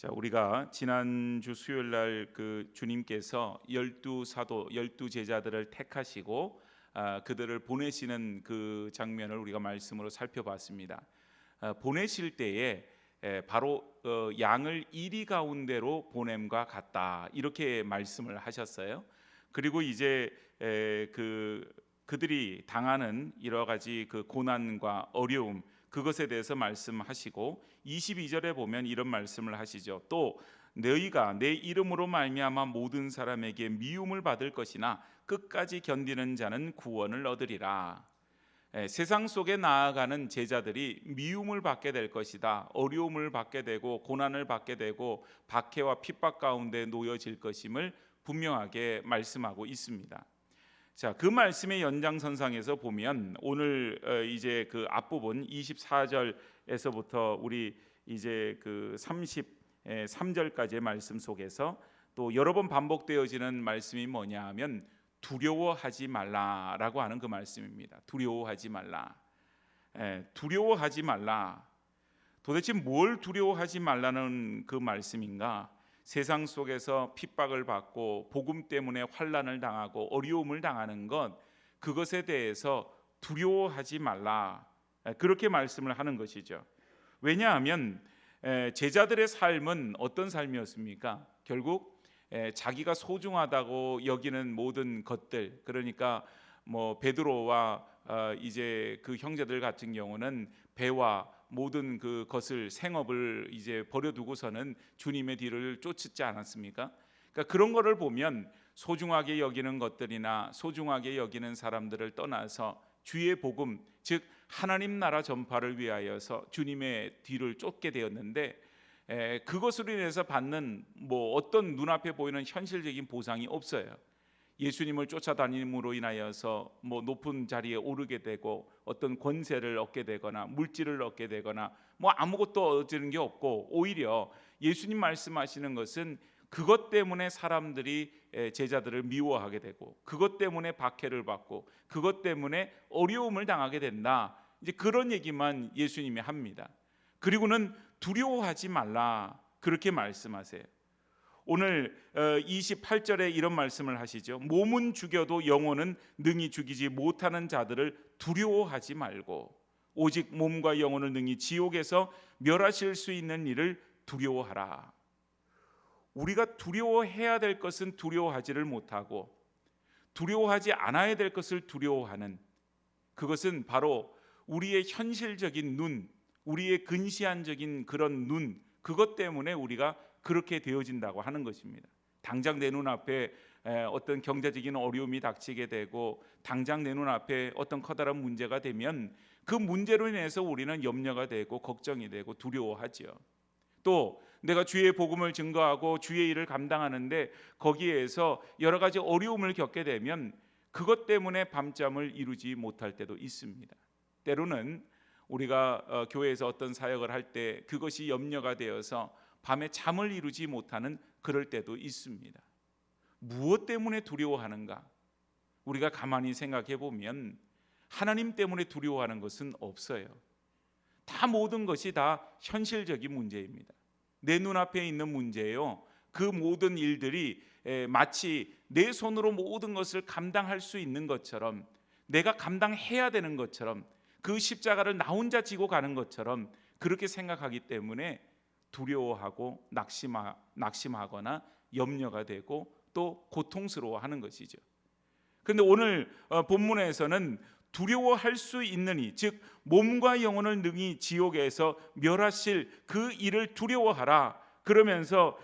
자, 우리가 지난주 수요일 날 주님께서 열두 사도, 열두 제자들을 택하시고 그들을 보내시는 그 장면을 우리가 말씀으로 살펴봤습니다. 보내실 때에 바로 양을 이리 가운데로 보냄과 같다 이렇게 말씀을 하셨어요. 그리고 이제 그들이 당하는 여러 가지 그 고난과 어려움, 그것에 대해서 말씀하시고 22절에 보면 이런 말씀을 하시죠. 또 너희가 내 이름으로 말미암아 모든 사람에게 미움을 받을 것이나 끝까지 견디는 자는 구원을 얻으리라. 세상 속에 나아가는 제자들이 미움을 받게 될 것이다. 어려움을 받게 되고 고난을 받게 되고 박해와 핍박 가운데 놓여질 것임을 분명하게 말씀하고 있습니다. 자, 그 말씀의 연장선상에서 보면 오늘 이제 그 앞부분 24절에서부터 우리 이제 그 33절까지의 말씀 속에서 또 여러 번 반복되어지는 말씀이 뭐냐 하면 두려워하지 말라라고 하는 그 말씀입니다. 두려워하지 말라. 두려워하지 말라. 도대체 뭘 두려워하지 말라는 그 말씀인가? 세상 속에서 핍박을 받고 복음 때문에 환난을 당하고 어려움을 당하는 것, 그것에 대해서 두려워하지 말라, 그렇게 말씀을 하는 것이죠. 왜냐하면 제자들의 삶은 어떤 삶이었습니까? 결국 자기가 소중하다고 여기는 모든 것들, 그러니까 뭐 베드로와 이제 그 형제들 같은 경우는 배와 모든 그것을 생업을 이제 버려두고서는 주님의 뒤를 쫓지 않았습니까? 그러니까 그런 거를 보면 소중하게 여기는 것들이나 소중하게 여기는 사람들을 떠나서 주의 복음, 즉 하나님 나라 전파를 위하여서 주님의 뒤를 쫓게 되었는데 그것으로 인해서 받는 뭐 어떤 눈앞에 보이는 현실적인 보상이 없어요. 예수님을 쫓아다님으로 인하여서 뭐 높은 자리에 오르게 되고 어떤 권세를 얻게 되거나 물질을 얻게 되거나 뭐 아무것도 얻는 게 없고, 오히려 예수님 말씀하시는 것은 그것 때문에 사람들이 제자들을 미워하게 되고 그것 때문에 박해를 받고 그것 때문에 어려움을 당하게 된다, 이제 그런 얘기만 예수님이 합니다. 그리고는 두려워하지 말라 그렇게 말씀하세요. 오늘 28절에 이런 말씀을 하시죠. 몸은 죽여도 영혼은 능히 죽이지 못하는 자들을 두려워하지 말고 오직 몸과 영혼을 능히 지옥에서 멸하실 수 있는 일을 두려워하라. 우리가 두려워해야 될 것은 두려워하지를 못하고 두려워하지 않아야 될 것을 두려워하는, 그것은 바로 우리의 현실적인 눈, 우리의 근시안적인 그런 눈, 그것 때문에 우리가 그렇게 되어진다고 하는 것입니다. 당장 내 눈앞에 어떤 경제적인 어려움이 닥치게 되고 당장 내 눈앞에 어떤 커다란 문제가 되면 그 문제로 인해서 우리는 염려가 되고 걱정이 되고 두려워하죠. 또 내가 주의 복음을 증거하고 주의 일을 감당하는데 거기에서 여러 가지 어려움을 겪게 되면 그것 때문에 밤잠을 이루지 못할 때도 있습니다. 때로는 우리가 교회에서 어떤 사역을 할 때 그것이 염려가 되어서 밤에 잠을 이루지 못하는 그럴 때도 있습니다. 무엇 때문에 두려워하는가? 우리가 가만히 생각해 보면 하나님 때문에 두려워하는 것은 없어요. 다 모든 것이 다 현실적인 문제입니다. 내 눈앞에 있는 문제예요. 그 모든 일들이 마치 내 손으로 모든 것을 감당할 수 있는 것처럼, 내가 감당해야 되는 것처럼, 그 십자가를 나 혼자 지고 가는 것처럼 그렇게 생각하기 때문에 두려워하고 낙심하거나 염려가 되고 또 고통스러워하는 것이죠. 그런데 오늘 본문에서는 두려워할 수 있느니, 즉 몸과 영혼을 능히 지옥에서 멸하실 그 일을 두려워하라. 그러면서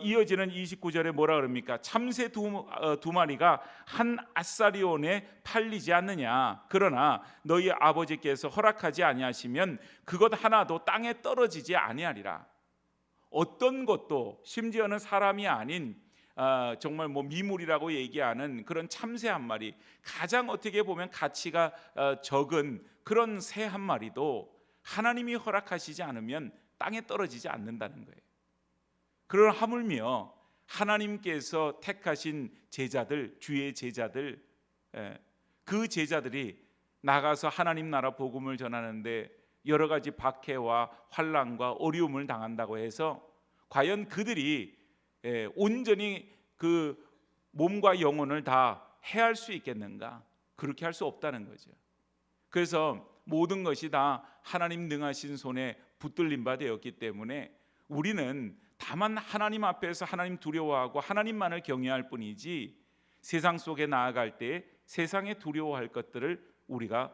이어지는 29절에 뭐라 그럽니까? 참새 두 마리가 한 아사리온에 팔리지 않느냐. 그러나 너희 아버지께서 허락하지 아니하시면 그것 하나도 땅에 떨어지지 아니하리라. 어떤 것도, 심지어는 사람이 아닌 정말 뭐 미물이라고 얘기하는 그런 참새 한 마리, 가장 어떻게 보면 가치가 적은 그런 새 한 마리도 하나님이 허락하시지 않으면 땅에 떨어지지 않는다는 거예요. 그러나 하물며 하나님께서 택하신 제자들, 주의 제자들, 그 제자들이 나가서 하나님 나라 복음을 전하는데 여러 가지 박해와 환난과 어려움을 당한다고 해서 과연 그들이 온전히 그 몸과 영혼을 다 해할 수 있겠는가? 그렇게 할 수 없다는 거죠. 그래서 모든 것이 다 하나님 능하신 손에 붙들린 바 되었기 때문에 우리는 다만 하나님 앞에서 하나님 두려워하고 하나님만을 경외할 뿐이지 세상 속에 나아갈 때 세상에 두려워할 것들을 우리가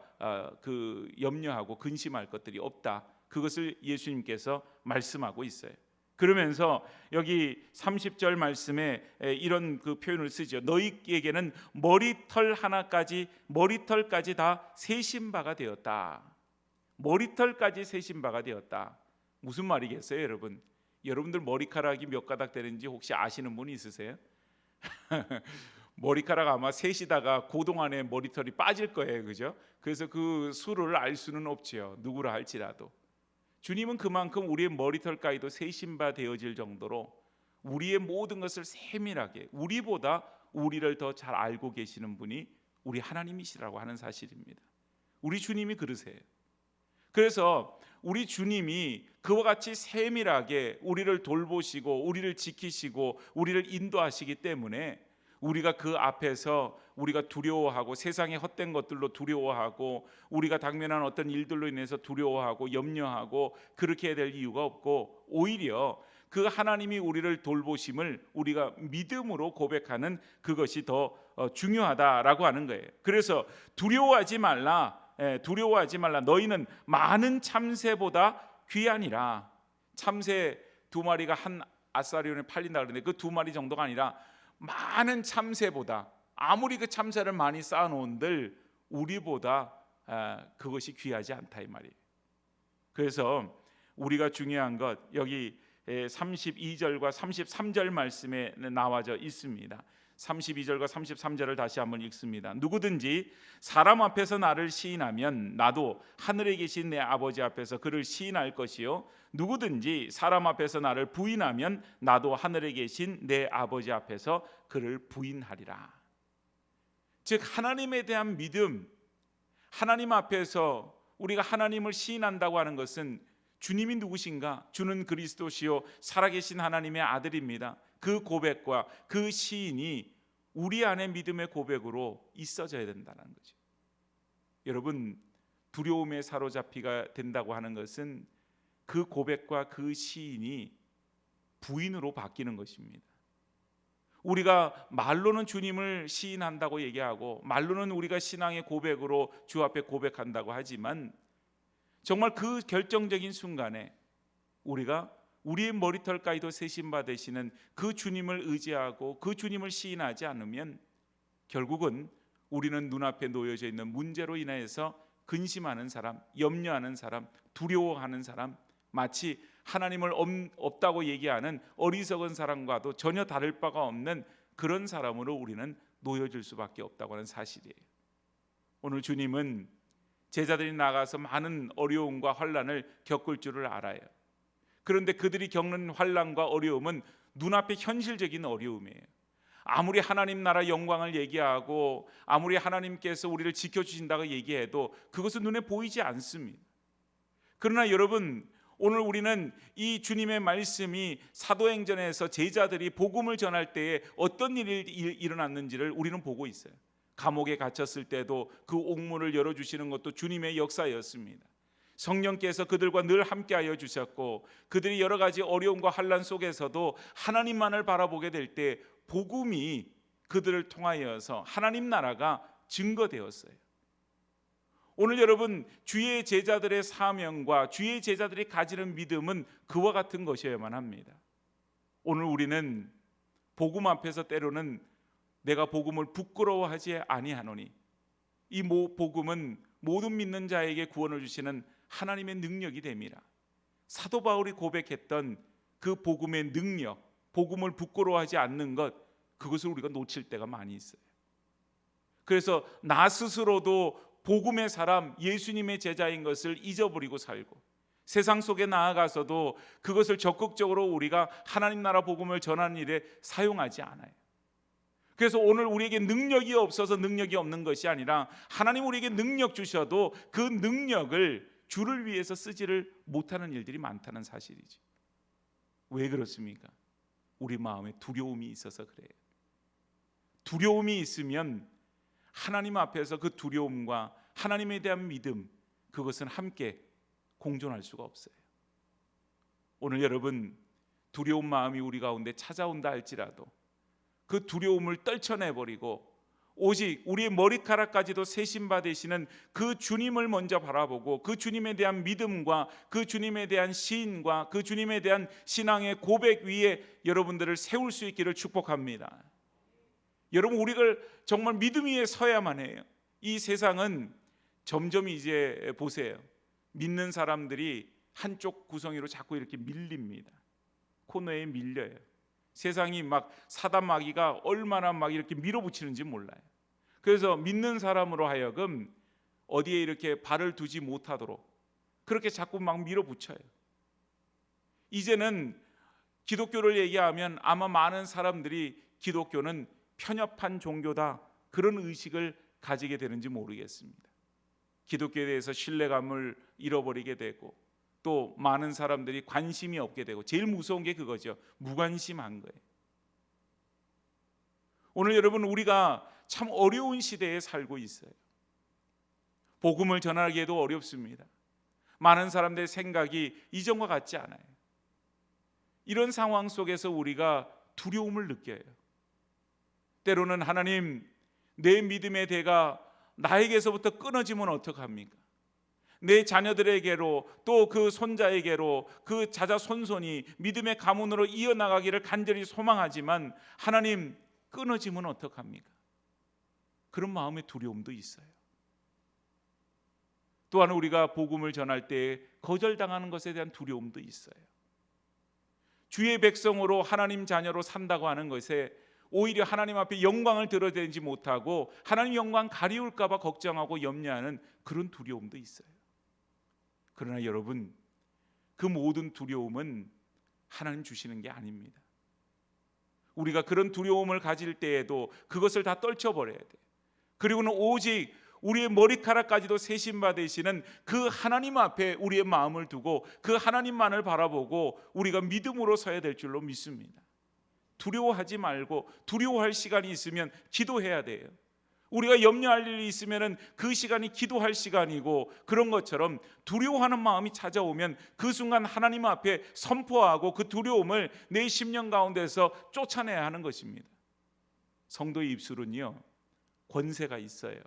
염려하고 근심할 것들이 없다. 그것을 예수님께서 말씀하고 있어요. 그러면서 여기 30절 말씀에 이런 그 표현을 쓰죠. 너희에게는 머리털까지 다 세신 바가 되었다. 머리털까지 세신 바가 되었다. 무슨 말이겠어요, 여러분? 여러분들 머리카락이 몇 가닥 되는지 혹시 아시는 분이 있으세요? 머리카락 아마 셋이다가 그동안에 머리털이 빠질 거예요, 그죠? 그래서 그 수를 알 수는 없지요, 누구라 할지라도. 주님은 그만큼 우리의 머리털까지도 세신 바 되어질 정도로 우리의 모든 것을 세밀하게, 우리보다 우리를 더 잘 알고 계시는 분이 우리 하나님이시라고 하는 사실입니다. 우리 주님이 그러세요. 그래서 우리 주님이 그와 같이 세밀하게 우리를 돌보시고 우리를 지키시고 우리를 인도하시기 때문에 우리가 그 앞에서 우리가 두려워하고 세상의 헛된 것들로 두려워하고 우리가 당면한 어떤 일들로 인해서 두려워하고 염려하고 그렇게 해야 될 이유가 없고, 오히려 그 하나님이 우리를 돌보심을 우리가 믿음으로 고백하는 그것이 더 중요하다라고 하는 거예요. 그래서 두려워하지 말라. 너희는 많은 참새보다 귀하니라. 참새 2마리가 한 아사리온에 팔린다 그러는데 그 2마리 정도가 아니라 많은 참새보다, 아무리 그 참새를 많이 쌓아놓은들 우리보다 그것이 귀하지 않다 이 말이에요. 그래서 우리가 중요한 것, 여기 32절과 33절 말씀에 나와져 있습니다. 32절과 33절을 다시 한번 읽습니다. 누구든지 사람 앞에서 나를 시인하면 나도 하늘에 계신 내 아버지 앞에서 그를 시인할 것이요, 누구든지 사람 앞에서 나를 부인하면 나도 하늘에 계신 내 아버지 앞에서 그를 부인하리라. 즉 하나님에 대한 믿음, 하나님 앞에서 우리가 하나님을 시인한다고 하는 것은 주님이 누구신가? 주는 그리스도시요 살아계신 하나님의 아들입니다. 그 고백과 그 시인이 우리 안에 믿음의 고백으로 있어져야 된다는 거죠. 여러분, 두려움에 사로잡히가 된다고 하는 것은 그 고백과 그 시인이 부인으로 바뀌는 것입니다. 우리가 말로는 주님을 시인한다고 얘기하고 말로는 우리가 신앙의 고백으로 주 앞에 고백한다고 하지만 정말 그 결정적인 순간에 우리가 우리의 머리털까지도 세신 바 되시는 그 주님을 의지하고 그 주님을 시인하지 않으면 결국은 우리는 눈앞에 놓여져 있는 문제로 인해서 근심하는 사람, 염려하는 사람, 두려워하는 사람, 마치 하나님을 없다고 얘기하는 어리석은 사람과도 전혀 다를 바가 없는 그런 사람으로 우리는 놓여질 수밖에 없다고 하는 사실이에요. 오늘 주님은 제자들이 나가서 많은 어려움과 환난을 겪을 줄을 알아요. 그런데 그들이 겪는 환난과 어려움은 눈앞에 현실적인 어려움이에요. 아무리 하나님 나라 영광을 얘기하고 아무리 하나님께서 우리를 지켜주신다고 얘기해도 그것은 눈에 보이지 않습니다. 그러나 여러분, 오늘 우리는 이 주님의 말씀이 사도행전에서 제자들이 복음을 전할 때에 어떤 일이 일어났는지를 우리는 보고 있어요. 감옥에 갇혔을 때도 그 옥문을 열어주시는 것도 주님의 역사였습니다. 성령께서 그들과 늘 함께하여 주셨고 그들이 여러 가지 어려움과 환난 속에서도 하나님만을 바라보게 될 때 복음이 그들을 통하여서 하나님 나라가 증거되었어요. 오늘 여러분, 주의 제자들의 사명과 주의 제자들이 가지는 믿음은 그와 같은 것이어야만 합니다. 오늘 우리는 복음 앞에서 때로는 내가 복음을 부끄러워하지 아니하노니, 이 복음은 모든 믿는 자에게 구원을 주시는 하나님의 능력이 됨이라. 사도 바울이 고백했던 그 복음의 능력, 복음을 부끄러워하지 않는 것, 그것을 우리가 놓칠 때가 많이 있어요. 그래서 나 스스로도 복음의 사람, 예수님의 제자인 것을 잊어버리고 살고 세상 속에 나아가서도 그것을 적극적으로 우리가 하나님 나라 복음을 전하는 일에 사용하지 않아요. 그래서 오늘 우리에게 능력이 없어서 능력이 없는 것이 아니라 하나님 우리에게 능력 주셔도 그 능력을 주를 위해서 쓰지를 못하는 일들이 많다는 사실이죠. 왜 그렇습니까? 우리 마음에 두려움이 있어서 그래요. 두려움이 있으면 하나님 앞에서 그 두려움과 하나님에 대한 믿음, 그것은 함께 공존할 수가 없어요. 오늘 여러분, 두려운 마음이 우리 가운데 찾아온다 할지라도 그 두려움을 떨쳐내버리고 오직 우리의 머리카락까지도 세심받으시는 그 주님을 먼저 바라보고 그 주님에 대한 믿음과 그 주님에 대한 시인과 그 주님에 대한 신앙의 고백 위에 여러분들을 세울 수 있기를 축복합니다. 여러분, 우리가 정말 믿음 위에 서야만 해요. 이 세상은 점점 이제 보세요, 믿는 사람들이 한쪽 구성이로 자꾸 이렇게 밀립니다. 코너에 밀려요. 세상이 막 사단 마귀가 얼마나 막 이렇게 밀어붙이는지 몰라요. 그래서 믿는 사람으로 하여금 어디에 이렇게 발을 두지 못하도록 그렇게 자꾸 막 밀어붙여요. 이제는 기독교를 얘기하면 아마 많은 사람들이 기독교는 편협한 종교다, 그런 의식을 가지게 되는지 모르겠습니다. 기독교에 대해서 신뢰감을 잃어버리게 되고 또 많은 사람들이 관심이 없게 되고, 제일 무서운 게 그거죠. 무관심한 거예요. 오늘 여러분, 우리가 참 어려운 시대에 살고 있어요. 복음을 전하기에도 어렵습니다. 많은 사람들의 생각이 이전과 같지 않아요. 이런 상황 속에서 우리가 두려움을 느껴요. 때로는 하나님, 내 믿음의 대가 나에게서부터 끊어지면 어떡합니까? 내 자녀들에게로 또 그 손자에게로 그 자자손손이 믿음의 가문으로 이어나가기를 간절히 소망하지만 하나님, 끊어지면 어떡합니까? 그런 마음의 두려움도 있어요. 또한 우리가 복음을 전할 때 거절당하는 것에 대한 두려움도 있어요. 주의 백성으로 하나님 자녀로 산다고 하는 것에 오히려 하나님 앞에 영광을 드러내지 못하고 하나님 영광 가리울까 봐 걱정하고 염려하는 그런 두려움도 있어요. 그러나 여러분, 그 모든 두려움은 하나님 주시는 게 아닙니다. 우리가 그런 두려움을 가질 때에도 그것을 다 떨쳐버려야 돼요. 그리고는 오직 우리의 머리카락까지도 세심받으시는 그 하나님 앞에 우리의 마음을 두고 그 하나님만을 바라보고 우리가 믿음으로 서야 될 줄로 믿습니다. 두려워하지 말고, 두려워할 시간이 있으면 기도해야 돼요. 우리가 염려할 일이 있으면 그 시간이 기도할 시간이고, 그런 것처럼 두려워하는 마음이 찾아오면 그 순간 하나님 앞에 선포하고 그 두려움을 내 심령 가운데서 쫓아내야 하는 것입니다. 성도의 입술은요, 권세가 있어요.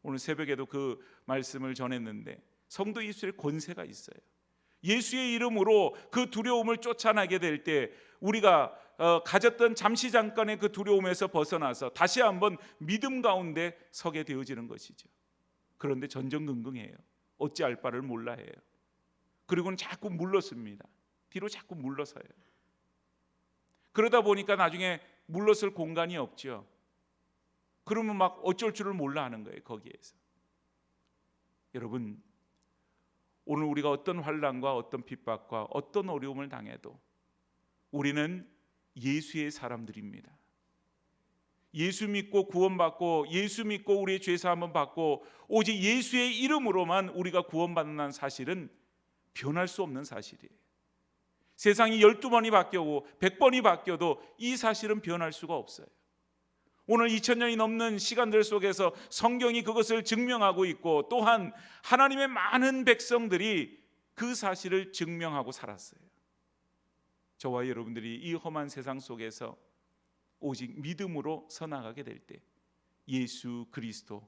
오늘 새벽에도 그 말씀을 전했는데 성도의 입술에 권세가 있어요. 예수의 이름으로 그 두려움을 쫓아나게 될 때 우리가 가졌던 잠시 잠깐의 그 두려움에서 벗어나서 다시 한번 믿음 가운데 서게 되어지는 것이죠. 그런데 전전긍긍해요. 어찌할 바를 몰라 해요. 그리고는 자꾸 물러섭니다. 뒤로 자꾸 물러서요. 그러다 보니까 나중에 물러설 공간이 없죠. 그러면 막 어쩔 줄을 몰라 하는 거예요. 거기에서. 여러분, 오늘 우리가 어떤 환난과 어떤 핍박과 어떤 어려움을 당해도 우리는 예수의 사람들입니다. 예수 믿고 구원받고 예수 믿고 우리의 죄사함을 받고 오직 예수의 이름으로만 우리가 구원받는 사실은 변할 수 없는 사실이에요. 세상이 12번이 바뀌고 100번이 바뀌어도 이 사실은 변할 수가 없어요. 오늘 2000년이 넘는 시간들 속에서 성경이 그것을 증명하고 있고, 또한 하나님의 많은 백성들이 그 사실을 증명하고 살았어요. 저와 여러분들이 이 험한 세상 속에서 오직 믿음으로 서나가게 될 때 예수 그리스도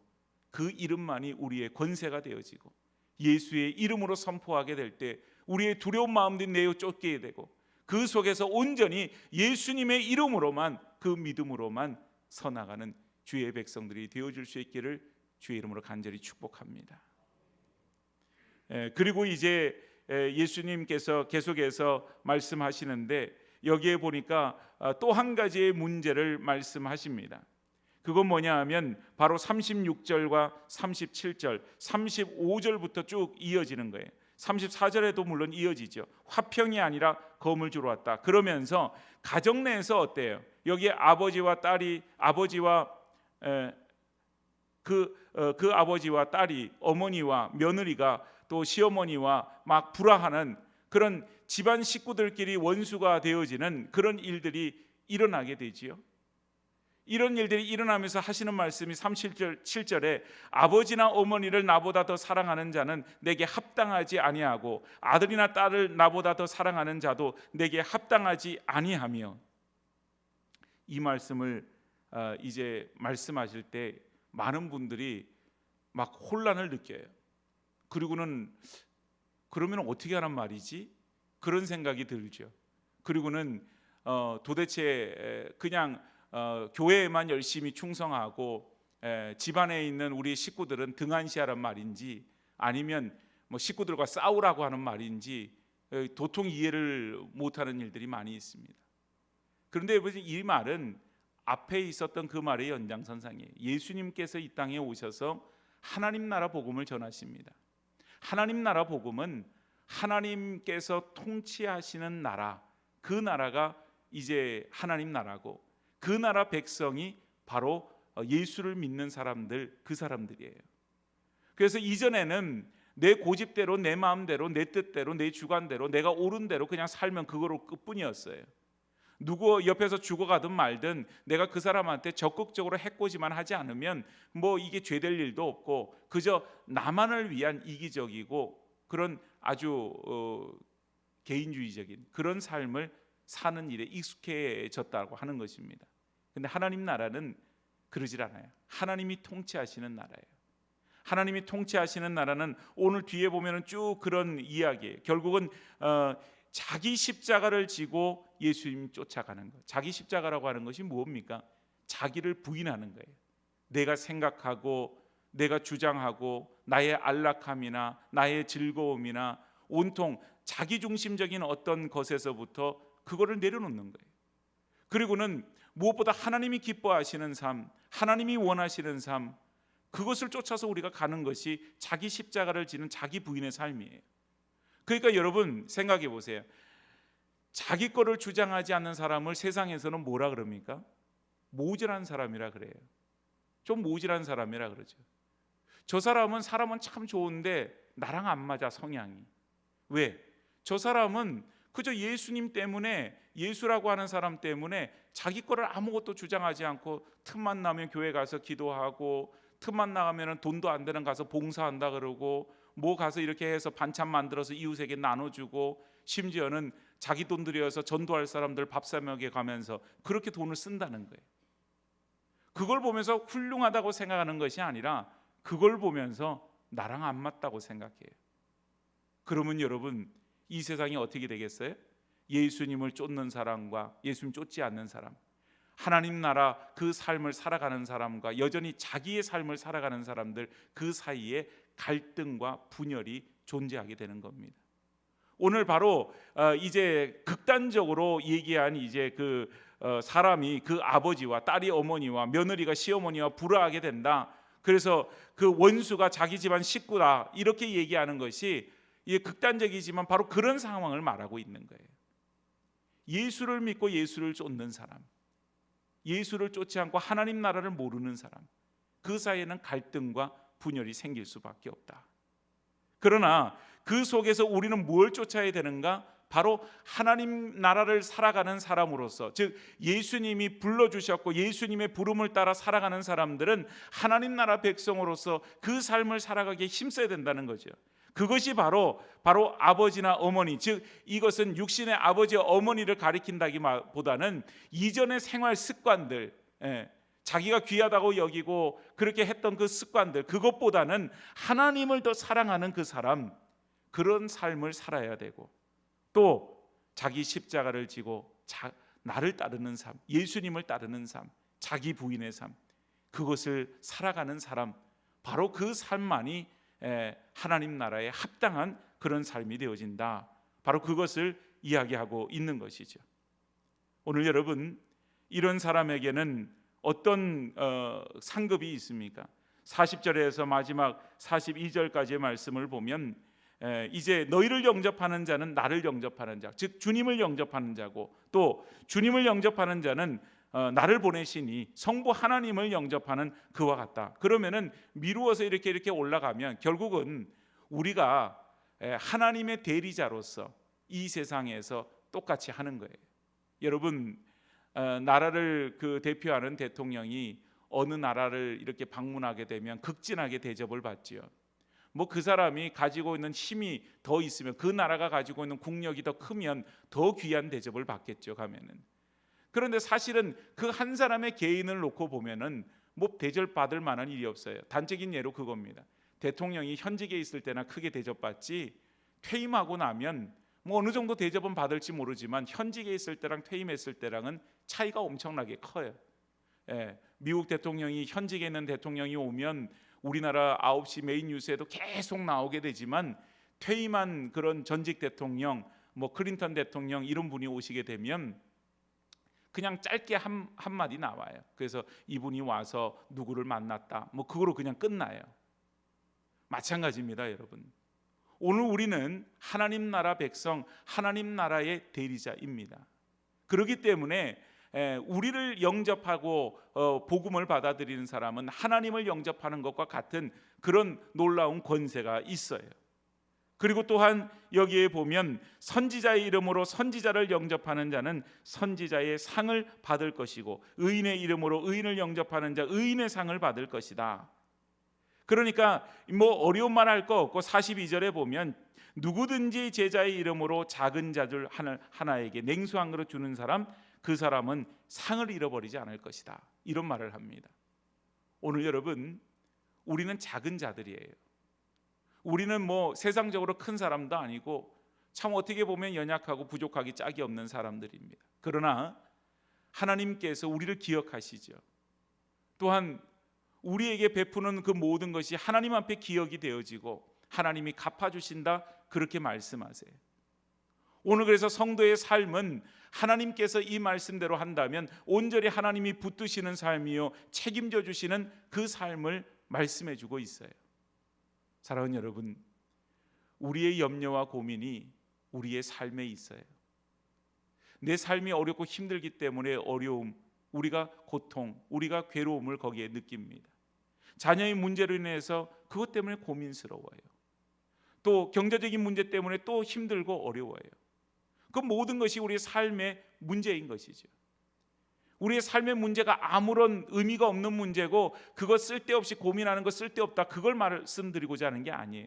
그 이름만이 우리의 권세가 되어지고, 예수의 이름으로 선포하게 될 때 우리의 두려운 마음들이 내어 쫓게 되고, 그 속에서 온전히 예수님의 이름으로만, 그 믿음으로만 서나가는 주의 백성들이 되어줄 수 있기를 주의 이름으로 간절히 축복합니다. 그리고 이제 예수님께서 계속해서 말씀하시는데 여기에 보니까 또 한 가지의 문제를 말씀하십니다. 그건 뭐냐 하면 바로 36절과 37절, 35절부터 쭉 이어지는 거예요. 34절에도 물론 이어지죠. 화평이 아니라 검을 주러 왔다. 그러면서 가정 내에서 어때요? 여기에 아버지와 딸이, 아버지와 그 아버지와 딸이, 어머니와 며느리가 또 시어머니와 막 불화하는 그런 집안 식구들끼리 원수가 되어지는 그런 일들이 일어나게 되지요. 이런 일들이 일어나면서 하시는 말씀이 37절에 아버지나 어머니를 나보다 더 사랑하는 자는 내게 합당하지 아니하고 아들이나 딸을 나보다 더 사랑하는 자도 내게 합당하지 아니하며, 이 말씀을 이제 말씀하실 때 많은 분들이 막 혼란을 느껴요. 그리고는 그러면 어떻게 하란 말이지? 그런 생각이 들죠. 그리고는 도대체 그냥 교회에만 열심히 충성하고 집안에 있는 우리 식구들은 등한시하란 말인지, 아니면 뭐 식구들과 싸우라고 하는 말인지 도통 이해를 못하는 일들이 많이 있습니다. 그런데 이 말은 앞에 있었던 그 말의 연장선상이에요. 예수님께서 이 땅에 오셔서 하나님 나라 복음을 전하십니다. 하나님 나라 복음은 하나님께서 통치하시는 나라, 그 나라가 이제 하나님 나라고, 그 나라 백성이 바로 예수를 믿는 사람들, 그 사람들이에요. 그래서 이전에는 내 고집대로, 내 마음대로, 내 뜻대로, 내 주관대로, 내가 옳은 대로 그냥 살면 그거로 끝뿐이었어요. 누구 옆에서 죽어가든 말든 내가 그 사람한테 적극적으로 해코지만 하지 않으면 뭐 이게 죄될 일도 없고, 그저 나만을 위한 이기적이고 그런 아주 개인주의적인 그런 삶을 사는 일에 익숙해졌다고 하는 것입니다. 근데 하나님 나라는 그러질 않아요. 하나님이 통치하시는 나라예요. 하나님이 통치하시는 나라는 오늘 뒤에 보면은 쭉 그런 이야기예요. 결국은 자기 십자가를 지고 예수님 쫓아가는 것. 자기 십자가라고 하는 것이 무엇입니까? 자기를 부인하는 거예요. 내가 생각하고 내가 주장하고 나의 안락함이나 나의 즐거움이나 온통 자기중심적인 어떤 것에서부터 그거를 내려놓는 거예요. 그리고는 무엇보다 하나님이 기뻐하시는 삶, 하나님이 원하시는 삶, 그것을 쫓아서 우리가 가는 것이 자기 십자가를 지는 자기 부인의 삶이에요. 그러니까 여러분 생각해 보세요. 자기 거를 주장하지 않는 사람을 세상에서는 뭐라 그럽니까? 모질한 사람이라 그래요. 좀 모질한 사람이라 그러죠. 저 사람은 참 좋은데 나랑 안 맞아, 성향이. 왜? 저 사람은 그저 예수님 때문에, 예수라고 하는 사람 때문에 자기 거를 아무것도 주장하지 않고 틈만 나면 교회 가서 기도하고, 틈만 나가면 돈도 안 되는 가서 봉사한다 그러고, 뭐 가서 이렇게 해서 반찬 만들어서 이웃에게 나눠주고, 심지어는 자기 돈 들여서 전도할 사람들 밥 사 먹여 가면서 그렇게 돈을 쓴다는 거예요. 그걸 보면서 훌륭하다고 생각하는 것이 아니라 그걸 보면서 나랑 안 맞다고 생각해요. 그러면 여러분 이 세상이 어떻게 되겠어요? 예수님을 쫓는 사람과 예수님 쫓지 않는 사람, 하나님 나라 그 삶을 살아가는 사람과 여전히 자기의 삶을 살아가는 사람들, 그 사이에 갈등과 분열이 존재하게 되는 겁니다. 오늘 바로 이제 극단적으로 얘기한 이제 그 사람이 그 아버지와 딸이 어머니와 며느리가 시어머니와 불화하게 된다. 그래서 그 원수가 자기 집안 식구다, 이렇게 얘기하는 것이 극단적이지만 바로 그런 상황을 말하고 있는 거예요. 예수를 믿고 예수를 쫓는 사람, 예수를 쫓지 않고 하나님 나라를 모르는 사람, 그 사이에는 갈등과 분열이 생길 수밖에 없다. 그러나 그 속에서 우리는 뭘 쫓아야 되는가? 바로 하나님 나라를 살아가는 사람으로서, 즉 예수님이 불러주셨고 예수님의 부름을 따라 살아가는 사람들은 하나님 나라 백성으로서 그 삶을 살아가기에 힘써야 된다는 거죠. 그것이 바로 아버지나 어머니, 즉 이것은 육신의 아버지 어머니를 가리킨다기보다는 이전의 생활 습관들, 자기가 귀하다고 여기고 그렇게 했던 그 습관들, 그것보다는 하나님을 더 사랑하는 그 사람, 그런 삶을 살아야 되고, 또 자기 십자가를 지고 나를 따르는 삶, 예수님을 따르는 삶, 자기 부인의 삶, 그것을 살아가는 사람, 바로 그 삶만이 하나님 나라에 합당한 그런 삶이 되어진다. 바로 그것을 이야기하고 있는 것이죠. 오늘 여러분, 이런 사람에게는 어떤 상급이 있습니까? 40절에서 마지막 42절까지의 말씀을 보면 이제 너희를 영접하는 자는 나를 영접하는 자, 즉 주님을 영접하는 자고, 또 주님을 영접하는 자는 나를 보내시니 성부 하나님을 영접하는 그와 같다. 그러면은 미루어서 이렇게 올라가면 결국은 우리가 하나님의 대리자로서, 이 세상에서 똑같이 하는 거예요. 여러분, 나라를 대표하는 대통령이 어느 나라를 이렇게 방문하게 되면 극진하게 대접을 받지요. 뭐 그 사람이 가지고 있는 힘이 더 있으면, 그 나라가 가지고 있는 국력이 더 크면 더 귀한 대접을 받겠죠, 가면은. 그런데 사실은 그 한 사람의 개인을 놓고 보면은 뭐 대접 받을 만한 일이 없어요. 단적인 예로 그겁니다. 대통령이 현직에 있을 때나 크게 대접받지, 퇴임하고 나면 뭐 어느 정도 대접은 받을지 모르지만 현직에 있을 때랑 퇴임했을 때랑은 차이가 엄청나게 커요. 미국 대통령이, 현직에 있는 대통령이 오면 우리나라 9시 메인 뉴스에도 계속 나오게 되지만, 퇴임한 그런 전직 대통령, 뭐 클린턴 대통령 이런 분이 오시게 되면 그냥 짧게 한마디 나와요. 그래서 이분이 와서 누구를 만났다, 뭐 그거로 그냥 끝나요. 마찬가지입니다, 여러분. 오늘 우리는 하나님 나라 백성, 하나님 나라의 대리자입니다. 그렇기 때문에 우리를 영접하고 복음을 받아들이는 사람은 하나님을 영접하는 것과 같은 그런 놀라운 권세가 있어요. 그리고 또한 여기에 보면 선지자의 이름으로 선지자를 영접하는 자는 선지자의 상을 받을 것이고, 의인의 이름으로 의인을 영접하는 자 의인의 상을 받을 것이다. 그러니까 뭐 어려운 말 할 거 없고 42절에 보면 누구든지 제자의 이름으로 작은 자들 하나에게 냉수 한 그릇 주는 사람, 그 사람은 상을 잃어버리지 않을 것이다. 이런 말을 합니다. 오늘 여러분, 우리는 작은 자들이에요. 우리는 뭐 세상적으로 큰 사람도 아니고 참 어떻게 보면 연약하고 부족하기 짝이 없는 사람들입니다. 그러나 하나님께서 우리를 기억하시죠. 또한 우리에게 베푸는 그 모든 것이 하나님 앞에 기억이 되어지고 하나님이 갚아주신다, 그렇게 말씀하세요. 오늘 그래서 성도의 삶은 하나님께서 이 말씀대로 한다면 온전히 하나님이 붙드시는 삶이요, 책임져 주시는 그 삶을 말씀해 주고 있어요. 사랑하는 여러분, 우리의 염려와 고민이 우리의 삶에 있어요. 내 삶이 어렵고 힘들기 때문에 어려움, 우리가 고통, 우리가 괴로움을 거기에 느낍니다. 자녀의 문제로 인해서 그것 때문에 고민스러워요. 또 경제적인 문제 때문에 또 힘들고 어려워요. 그 모든 것이 우리의 삶의 문제인 것이죠. 우리의 삶의 문제가 아무런 의미가 없는 문제고, 그것 쓸데없이 고민하는 것 쓸데없다, 그걸 말씀드리고자 하는 게 아니에요.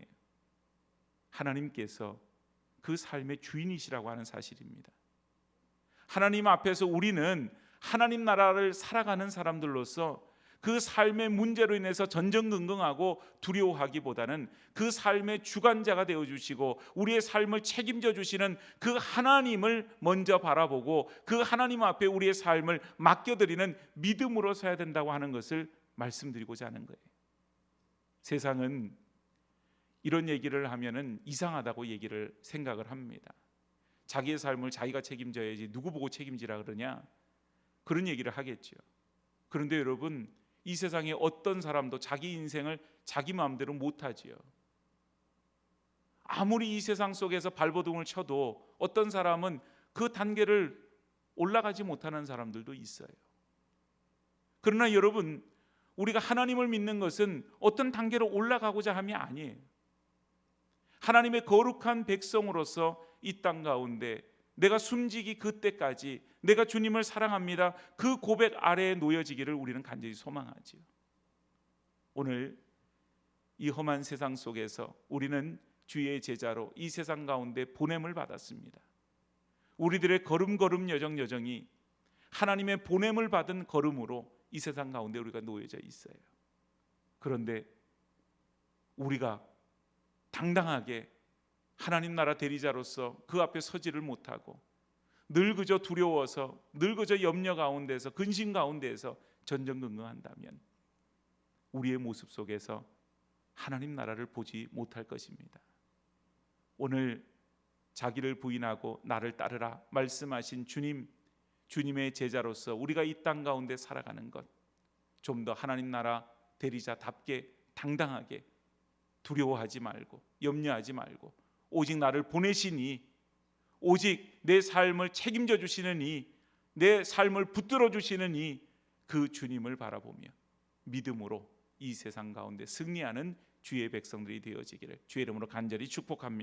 하나님께서 그 삶의 주인이시라고 하는 사실입니다. 하나님 앞에서 우리는 하나님 나라를 살아가는 사람들로서 그 삶의 문제로 인해서 전전긍긍하고 두려워하기보다는 그 삶의 주관자가 되어주시고 우리의 삶을 책임져 주시는 그 하나님을 먼저 바라보고 그 하나님 앞에 우리의 삶을 맡겨드리는 믿음으로 서야 된다고 하는 것을 말씀드리고자 하는 거예요. 세상은 이런 얘기를 하면은 이상하다고 생각을 합니다. 자기의 삶을 자기가 책임져야지 누구 보고 책임지라 그러냐, 그런 얘기를 하겠죠. 그런데 여러분, 이 세상에 어떤 사람도 자기 인생을 자기 마음대로 못하지요. 아무리 이 세상 속에서 발버둥을 쳐도 어떤 사람은 그 단계를 올라가지 못하는 사람들도 있어요. 그러나 여러분, 우리가 하나님을 믿는 것은 어떤 단계로 올라가고자 함이 아니에요. 하나님의 거룩한 백성으로서 이 땅 가운데 내가 숨지기 그때까지 내가 주님을 사랑합니다, 그 고백 아래에 놓여지기를 우리는 간절히 소망하지요. 오늘 이 험한 세상 속에서 우리는 주의 제자로 이 세상 가운데 보냄을 받았습니다. 우리들의 걸음걸음 여정이 하나님의 보냄을 받은 걸음으로 이 세상 가운데 우리가 놓여져 있어요. 그런데 우리가 당당하게 하나님 나라 대리자로서 그 앞에 서지를 못하고 늘 그저 두려워서, 늘 그저 염려 가운데서, 근심 가운데서 전전긍긍한다면 우리의 모습 속에서 하나님 나라를 보지 못할 것입니다. 오늘 자기를 부인하고 나를 따르라 말씀하신 주님의 제자로서 우리가 이 땅 가운데 살아가는 것, 좀 더 하나님 나라 대리자답게 당당하게 두려워하지 말고 염려하지 말고 오직 나를 보내시니, 오직 내 삶을 책임져 주시는 내 삶을 붙들어 주시는 그 주님을 바라보며 믿음으로 이 세상 가운데 승리하는 주의 백성들이 되어지기를 주의 이름으로 간절히 축복합니다.